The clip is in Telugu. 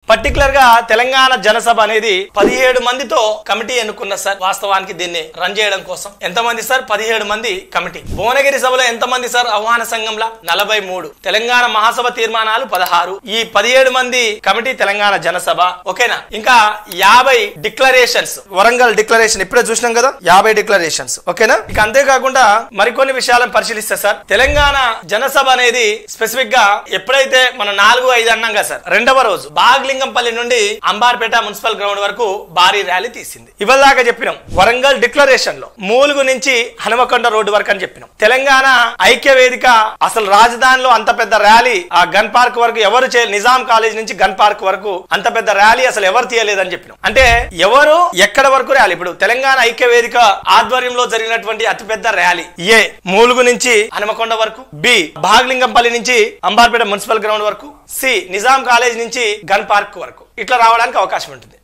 పర్టికులర్ గా తెలంగాణ జనసభ అనేది 17 మందితో కమిటీ ఎన్నుకున్న సార్. వాస్తవానికి దీన్ని రన్ చేయడం కోసం ఎంతమంది సార్? 17 మంది కమిటీ. భువనగిరి సభలో ఎంతమంది సార్? ఆహ్వాన సంఘంలో 43. తెలంగాణ మహాసభ తీర్మానాలు 16. ఈ 17 మంది కమిటీ తెలంగాణ జనసభ. ఓకేనా? ఇంకా 50 డిక్లరేషన్స్. వరంగల్ డిక్లరేషన్ ఇప్పుడే చూసినాం కదా, 50 డిక్లరేషన్స్. ఓకేనా? ఇక అంతేకాకుండా మరికొన్ని విషయాలను పరిశీలిస్తే సార్, తెలంగాణ జనసభ అనేది స్పెసిఫిక్ గా ఎప్పుడైతే మనం 4-5 అన్నాం కదా సార్, రెండవ రోజు బాగ్లింగంపల్లి నుండి అంబార్పేట మున్సిపల్ గ్రౌండ్ వరకు భారీ ర్యాలీ తీసింది. ఇవాళ దాకా చెప్పినాం వరంగల్ డిక్లరేషన్ లో మూలుగు నుంచి హనుమకొండ రోడ్డు వరకు అని చెప్పినాం. తెలంగాణ ఐక్య వేదిక అసలు రాజధానిలో అంత పెద్ద ర్యాలీ ఆ గన్ పార్క్ వరకు ఎవరు నిజాం కాలేజ్ నుంచి గన్ పార్క్ వరకు అంత పెద్ద ర్యాలీ అసలు ఎవరు తీయలేదని చెప్పినాం. అంటే ఎవరు ఎక్కడ వరకు ర్యాలీ? ఇప్పుడు తెలంగాణ ఐక్య వేదిక ఆధ్వర్యంలో జరిగినటువంటి అతిపెద్ద ర్యాలీ ఏ మూలుగు నుంచి హనుమకొండ వరకు, బి బాగ్లింగంపల్లి నుంచి అంబార్పేట మున్సిపల్ గ్రౌండ్ వరకు, సి నిజాం కాలేజ్ నుంచి గన్ పార్క్ వరకు ఇట్లా రావడానికి అవకాశం ఉంటుంది.